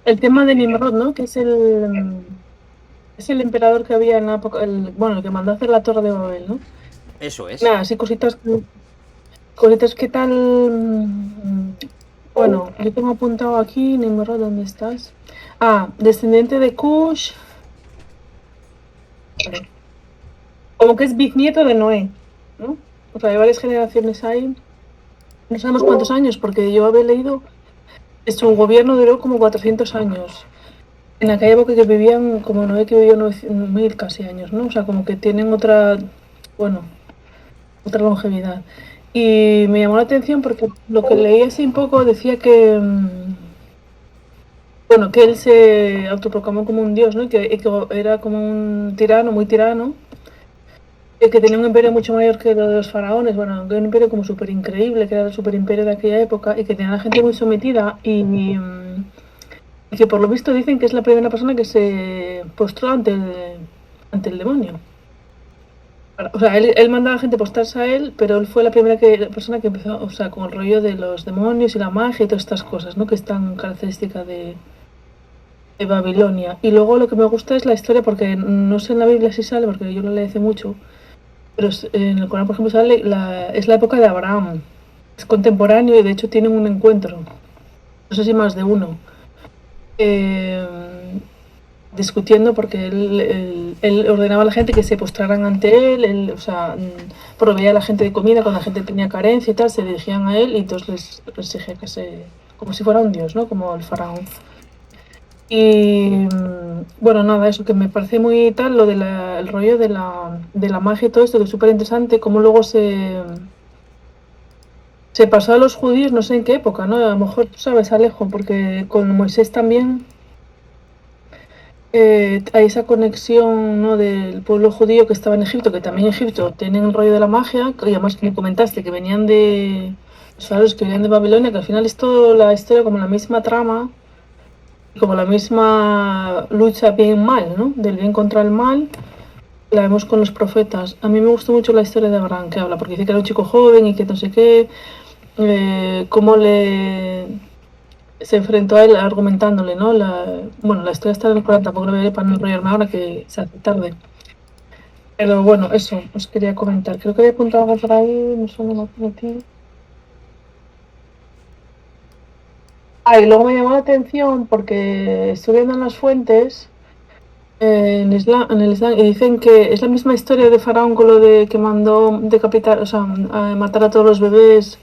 el tema de Nimrod, ¿no? Que es el emperador que había en la época, el que mandó a hacer la Torre de Babel, ¿no? Eso es. Nada, así cositas que tal. Bueno, yo tengo apuntado aquí, Nimrod, ¿dónde estás? Ah, descendiente de Cush, vale. Como que es bisnieto de Noé, ¿no? O sea, hay varias generaciones ahí. No sabemos cuántos años, porque yo había leído que su gobierno duró como 400 años. En aquella época que vivían, como Noé que vivió 9000 casi años, ¿no? O sea, como que tienen bueno, otra longevidad. Y me llamó la atención porque lo que leí así un poco decía bueno, que él se autoproclamó como un dios, ¿no? Y que era como un tirano, muy tirano, y que tenía un imperio mucho mayor que lo de los faraones, bueno, un imperio como súper increíble, que era el super imperio de aquella época, y que tenía a la gente muy sometida, y que por lo visto dicen que es la primera persona que se postró ante el demonio. O sea, él mandaba a la gente a postrarse a él, pero él fue la persona que empezó, o sea, con el rollo de los demonios y la magia y todas estas cosas, ¿no? Que es tan característica de Babilonia. Y luego lo que me gusta es la historia, porque no sé en la Biblia si sale, porque yo lo leí hace mucho, pero en el Corán, por ejemplo, es la época de Abraham. Es contemporáneo y de hecho tienen un encuentro. No sé si más de uno. Eh, Discutiendo porque él ordenaba a la gente que se postraran ante él, o sea, proveía a la gente de comida cuando la gente tenía carencia y tal, se dirigían a él y entonces les exigía como si fuera un dios, ¿no? Como el faraón. Y bueno, nada, eso que me parece muy tal, el rollo de la magia y todo esto, que es súper interesante, cómo luego se pasó a los judíos, no sé en qué época, ¿no? A lo mejor tú sabes, Alejo, porque con Moisés también hay esa conexión, ¿no? Del pueblo judío que estaba en Egipto, que también en Egipto tienen el rollo de la magia, y además como comentaste, que venían de los faraos que venían de Babilonia, que al final es toda la historia como la misma trama, como la misma lucha bien-mal, ¿no? Del bien contra el mal, la vemos con los profetas. A mí me gustó mucho la historia de Abraham que habla, porque dice que era un chico joven y que no sé qué, cómo se enfrentó a él argumentándole, ¿no? Bueno, la historia está en el Corán, tampoco lo veré para no enrollarme ahora que se hace tarde. Pero bueno, eso os quería comentar. Creo que había apuntado algo por ahí, no sé, no me apunté. Ah, y luego me llamó la atención porque estuve viendo en las fuentes en el Islam, y dicen que es la misma historia de Faraón con lo de que mandó decapitar, o sea, a matar a todos los bebés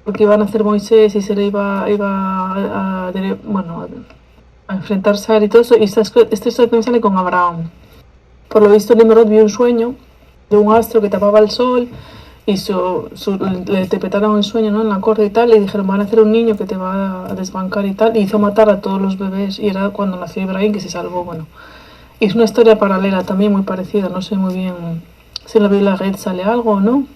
porque iban a hacer Moisés y se le iba bueno, a enfrentarse a él y todo eso. Y esta historia también sale con Abraham. Por lo visto, Nimrod vio un sueño de un astro que tapaba el sol y le interpretaron el sueño, ¿no? En la corte y tal, y dijeron, van a hacer un niño que te va a desbancar y tal, y hizo matar a todos los bebés, y era cuando nació Ibrahim que se salvó, bueno. Y es una historia paralela también muy parecida, no sé muy bien si en la Biblia Red sale algo o no.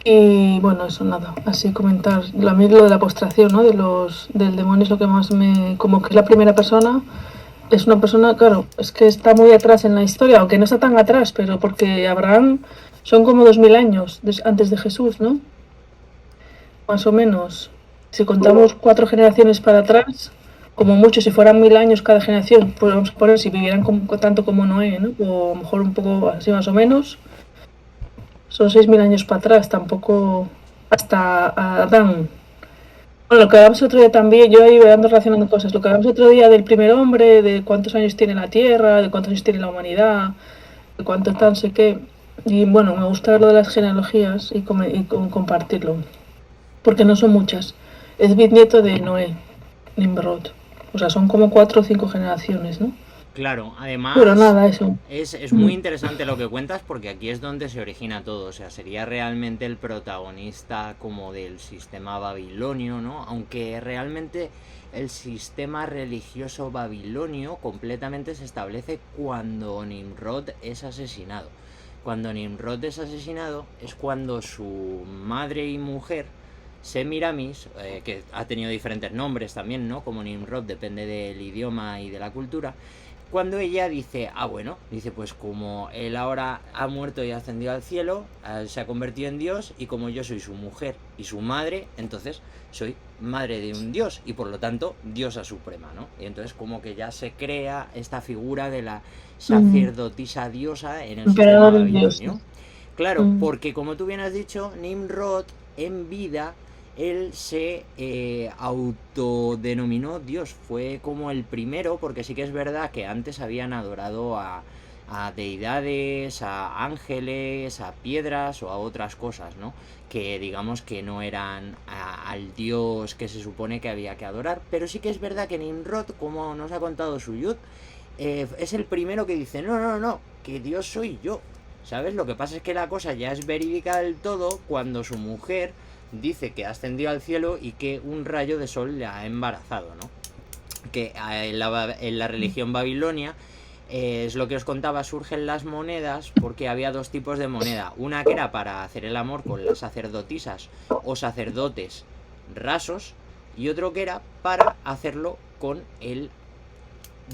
Y bueno, eso nada, así comentar. A mí lo de la postración, ¿no? Del demonio es lo que más como que es la primera persona. Es una persona, claro, es que está muy atrás en la historia, aunque no está tan atrás, pero porque Abraham son como 2000 años antes de Jesús, ¿no? Más o menos. Si contamos 4 generaciones para atrás, como mucho, si fueran 1000 años cada generación, pues vamos a poner si vivieran tanto como Noé, ¿no? O a lo mejor un poco así más o menos, son 6000 años para atrás, tampoco hasta Adán. Bueno, lo que hablamos otro día también, yo ahí ando relacionando cosas, lo que hablamos otro día del primer hombre, de cuántos años tiene la Tierra, de cuántos años tiene la humanidad, de cuánto tal, sé qué. Y bueno, me gusta lo de las genealogías y compartirlo, porque no son muchas. Es bisnieto de Noé, Nimrod. O sea, son como 4 o 5 generaciones, ¿no? Claro, Pero además nada, eso. es muy interesante lo que cuentas porque aquí es donde se origina todo, o sea, sería realmente el protagonista como del sistema babilonio, ¿no? Aunque realmente el sistema religioso babilonio completamente se establece cuando Nimrod es asesinado. Cuando Nimrod es asesinado es cuando su madre y mujer Semiramis, que ha tenido diferentes nombres también, ¿no? Como Nimrod, depende del idioma y de la cultura, cuando ella dice, bueno, dice, pues como él ahora ha muerto y ascendido al cielo, se ha convertido en Dios, y como yo soy su mujer y su madre, entonces soy madre de un dios y por lo tanto diosa suprema, ¿no? Y entonces como que ya se crea esta figura de la sacerdotisa diosa en el sistema Emperador en Dios. babilonio. Claro, porque como tú bien has dicho, Nimrod en vida él se autodenominó Dios. Fue como el primero, porque sí que es verdad que antes habían adorado a deidades, a ángeles, a piedras o a otras cosas, ¿no? Que digamos que no eran al Dios que se supone que había que adorar. Pero sí que es verdad que Nimrod, como nos ha contado Suyud, es el primero que dice, no, que Dios soy yo. ¿Sabes? Lo que pasa es que la cosa ya es verídica del todo cuando su mujer dice que ha ascendido al cielo y que un rayo de sol le ha embarazado, ¿no? Que en la religión babilonia, es lo que os contaba, surgen las monedas porque había dos tipos de moneda. Una que era para hacer el amor con las sacerdotisas o sacerdotes rasos, y otro que era para hacerlo con el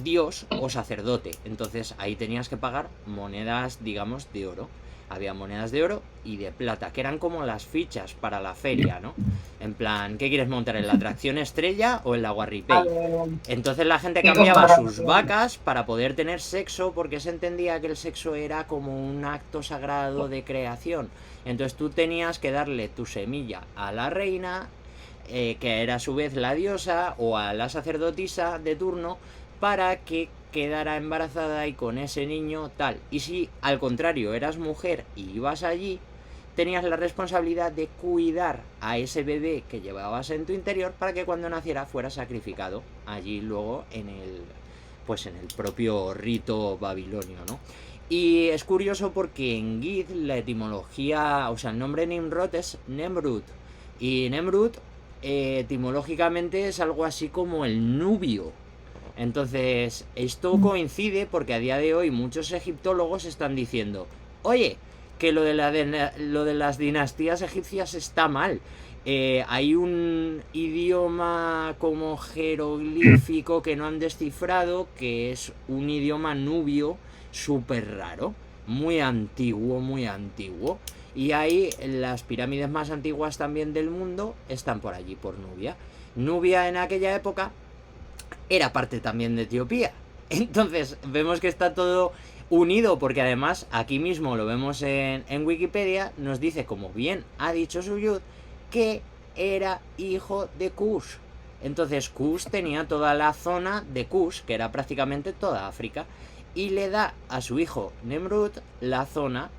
dios o sacerdote. Entonces ahí tenías que pagar monedas, digamos, de oro. Había monedas de oro y de plata, que eran como las fichas para la feria, ¿no? En plan, ¿qué quieres montar? ¿En la atracción estrella o en la Warripay? Entonces la gente cambiaba sus vacas para poder tener sexo, porque se entendía que el sexo era como un acto sagrado de creación. Entonces tú tenías que darle tu semilla a la reina, que era a su vez la diosa, o a la sacerdotisa de turno, para que quedara embarazada y con ese niño tal. Y si al contrario eras mujer y ibas allí, tenías la responsabilidad de cuidar a ese bebé que llevabas en tu interior para que cuando naciera fuera sacrificado allí luego en el propio rito babilonio, ¿no? Y es curioso porque en Gith la etimología, o sea, el nombre Nimrod es Nemrut, y Nemrut etimológicamente es algo así como el nubio. Entonces, esto coincide porque a día de hoy muchos egiptólogos están diciendo, oye, que lo de las dinastías egipcias está mal. Hay un idioma como jeroglífico que no han descifrado, que es un idioma nubio súper raro, muy antiguo, muy antiguo. Y ahí las pirámides más antiguas también del mundo están por allí, por Nubia. Nubia en aquella época era parte también de Etiopía. Entonces vemos que está todo unido, porque además aquí mismo lo vemos en Wikipedia, nos dice, como bien ha dicho Suyud, que era hijo de Kush. Entonces Kush tenía toda la zona de Kush, que era prácticamente toda África, y le da a su hijo Nemrut la zona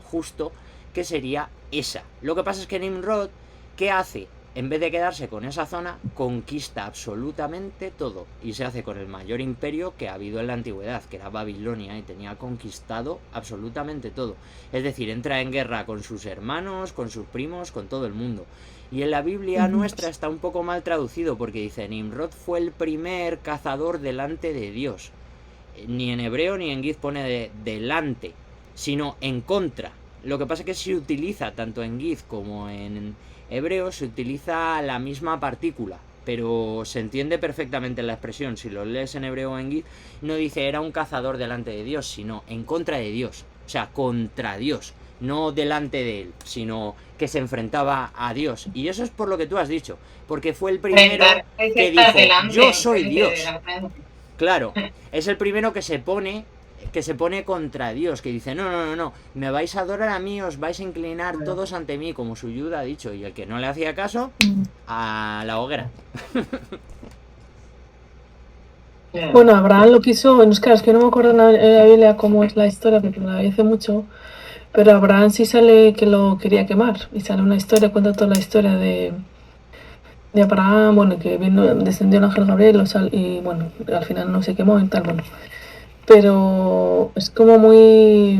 justo que sería esa. Lo que pasa es que Nimrod, ¿qué hace? En vez de quedarse con esa zona, conquista absolutamente todo. Y se hace con el mayor imperio que ha habido en la antigüedad, que era Babilonia, y tenía conquistado absolutamente todo. Es decir, entra en guerra con sus hermanos, con sus primos, con todo el mundo. Y en la Biblia nuestra está un poco mal traducido, porque dice, Nimrod fue el primer cazador delante de Dios. Ni en hebreo ni en Gith pone delante, sino en contra. Lo que pasa es que se utiliza tanto en Gith como en hebreo, se utiliza la misma partícula, pero se entiende perfectamente la expresión. Si lo lees en hebreo o en Gith, no dice era un cazador delante de Dios, sino en contra de Dios, o sea, contra Dios, no delante de él, sino que se enfrentaba a Dios. Y eso es por lo que tú has dicho, porque fue el primero que dijo, yo soy Dios. Claro, es el primero que se pone contra Dios, que dice, no, me vais a adorar a mí, os vais a inclinar todos ante mí, como Suyud ha dicho, y el que no le hacía caso, a la hoguera. Bueno, Abraham lo quiso, es que no me acuerdo en la Biblia cómo es la historia, porque la vi hace mucho, pero Abraham sí sale que lo quería quemar, y sale una historia, cuenta toda la historia de Abraham, bueno, que descendió el ángel Gabriel, y bueno, al final no se quemó y tal, bueno. Pero es como muy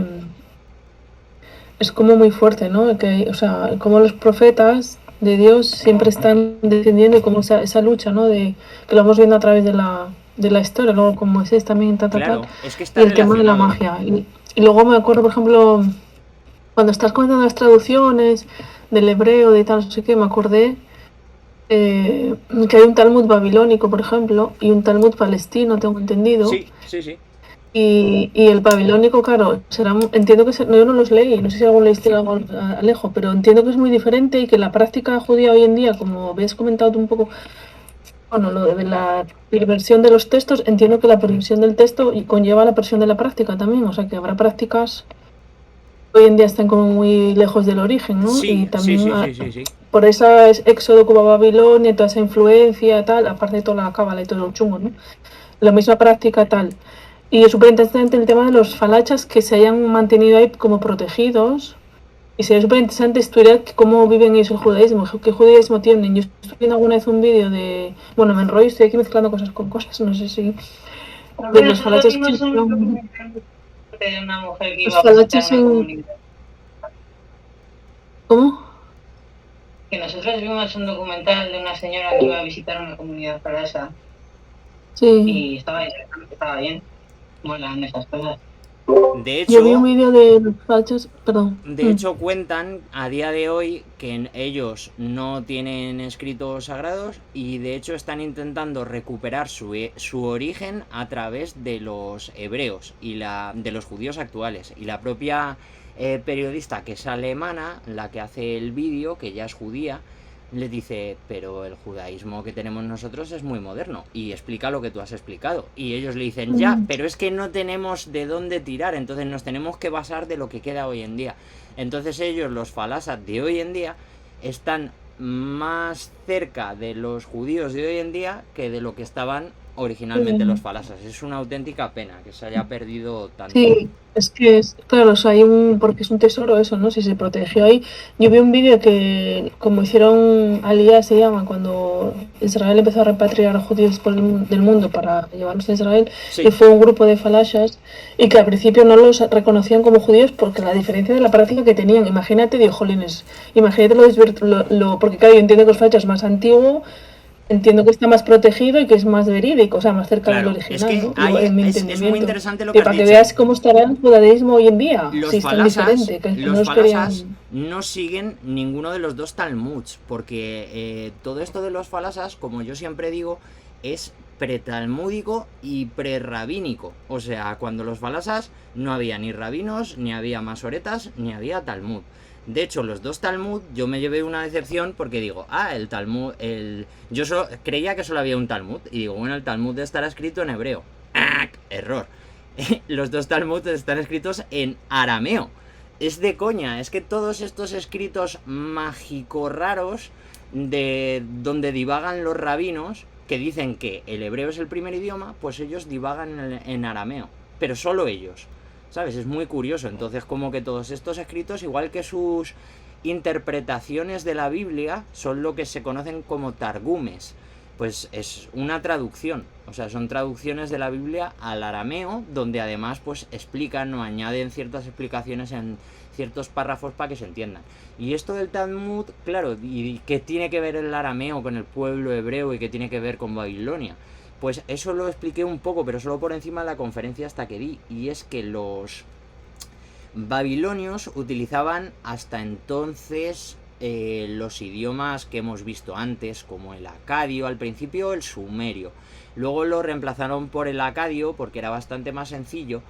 fuerte, ¿no? Que, o sea, como los profetas de Dios siempre están defendiendo, como esa lucha, ¿no? Que lo vamos viendo a través de la historia, luego con Moisés también, Claro, es que está y el tema de la magia. Y luego me acuerdo, por ejemplo, cuando estás comentando las traducciones del hebreo, de tal, no sé qué, me acordé que hay un Talmud babilónico, por ejemplo, y un Talmud palestino, tengo entendido. Sí. Y el babilónico, claro, entiendo que yo no los leí, no sé si algún leíste algo, Alejo, pero entiendo que es muy diferente y que la práctica judía hoy en día, como habías comentado tú un poco, bueno, lo de la perversión de los textos, entiendo que la perversión del texto conlleva la perversión de la práctica también, o sea que habrá prácticas que hoy en día están como muy lejos del origen, ¿no? Y Sí, sí, también sí, sí, sí, sí. por ese éxodo como a Babilonia, toda esa influencia, tal, aparte de toda la cábala y todo lo chungo, ¿no? La misma práctica, tal. Y es súper interesante el tema de los falachas que se hayan mantenido ahí como protegidos. Y sería súper interesante estudiar cómo viven ellos el judaísmo, qué judaísmo tienen. Yo estoy viendo alguna vez un vídeo de... Bueno, me enrollo, estoy aquí mezclando cosas con cosas, no sé si... De los falachas que son... De una mujer que Los iba a visitar falachas una son... comunidad. ¿Cómo? Que nosotros vimos un documental de una señora que iba a visitar una comunidad falasa Sí. y estaba bien. Molan esas cosas. De Yo vi un hecho, vídeo de los falachas... Perdón. de hecho cuentan a día de hoy que ellos no tienen escritos sagrados y de hecho están intentando recuperar su origen a través de los hebreos y de los judíos actuales. Y la propia periodista, que es alemana, la que hace el vídeo, que ya es judía, le dice, pero el judaísmo que tenemos nosotros es muy moderno, y explica lo que tú has explicado, y ellos le dicen, ya, pero es que no tenemos de dónde tirar, entonces nos tenemos que basar de lo que queda hoy en día. Entonces ellos, los falasas de hoy en día, están más cerca de los judíos de hoy en día que de lo que estaban originalmente los falasas. Es una auténtica pena que se haya perdido tanto. Sí, es que claro, o sea, porque es un tesoro eso, ¿no? Si se protegió ahí. Yo vi un vídeo que, como hicieron Aliyah, se llama, cuando Israel empezó a repatriar a judíos del mundo para llevarlos a Israel, Sí. y fue un grupo de falashas, y que al principio no los reconocían como judíos porque la diferencia de la práctica que tenían, imagínate, digo, jolines, imagínate porque claro, yo entiendo que los falashas es más antiguo. Entiendo que está más protegido y que es más verídico, o sea, más cerca del original, es que ¿no? ahí En mi es entendimiento. muy interesante lo que has para dicho. que veas cómo estará el judaísmo hoy en día, Los si es tan falasas, diferente, que no los los falasas querían... no siguen ninguno de los dos talmuds, porque todo esto de los falasas, como yo siempre digo, es pretalmúdico y prerrabínico. O sea, cuando los falasas no había ni rabinos, ni había masoretas, ni había talmud. De hecho, los dos Talmud, yo me llevé una decepción porque digo, el Talmud, yo creía que solo había un Talmud, y digo, bueno, el Talmud estará escrito en hebreo. Error. Los dos Talmud están escritos en arameo. Es de coña, es que todos estos escritos mágico raros de donde divagan los rabinos, que dicen que el hebreo es el primer idioma, pues ellos divagan en arameo, pero solo ellos. ¿Sabes? Es muy curioso. Entonces, como que todos estos escritos, igual que sus interpretaciones de la Biblia, son lo que se conocen como targumes. Pues es una traducción. O sea, son traducciones de la Biblia al arameo, donde además pues explican o añaden ciertas explicaciones en ciertos párrafos para que se entiendan. Y esto del Talmud, claro, ¿y qué tiene que ver el arameo con el pueblo hebreo y qué tiene que ver con Babilonia? Pues eso lo expliqué un poco, pero solo por encima de la conferencia hasta que di. Y es que los babilonios utilizaban hasta entonces los idiomas que hemos visto antes, como el acadio, al principio el sumerio. Luego lo reemplazaron por el acadio porque era bastante más sencillo.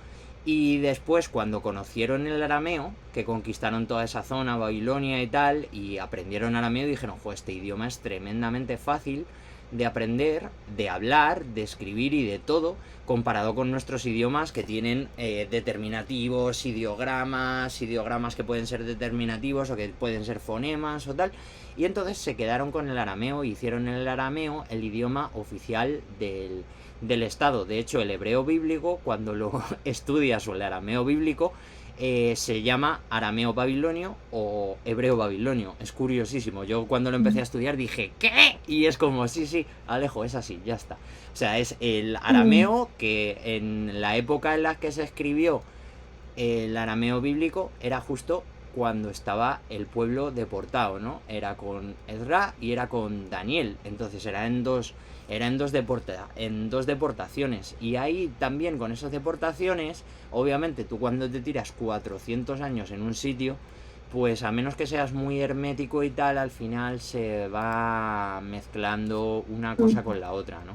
Y después, cuando conocieron el arameo, que conquistaron toda esa zona, Babilonia y tal, y aprendieron arameo, dijeron, este idioma es tremendamente fácil de aprender, de hablar, de escribir y de todo, comparado con nuestros idiomas que tienen determinativos, ideogramas que pueden ser determinativos o que pueden ser fonemas o tal. Y entonces se quedaron con el arameo y hicieron el arameo el idioma oficial del Estado. De hecho, el hebreo bíblico, cuando lo estudias, o el arameo bíblico, se llama arameo babilonio o hebreo babilonio. Es curiosísimo. Yo cuando lo empecé a estudiar dije, ¿qué? Y es como, sí, Alejo, es así, ya está. O sea, es el arameo que en la época en la que se escribió el arameo bíblico era justo cuando estaba el pueblo deportado, ¿no? Era con Ezra y era con Daniel. Entonces era en dos deportaciones. Y ahí también, con esas deportaciones, obviamente tú cuando te tiras 400 años en un sitio, pues a menos que seas muy hermético y tal, al final se va mezclando una cosa con la otra, ¿no?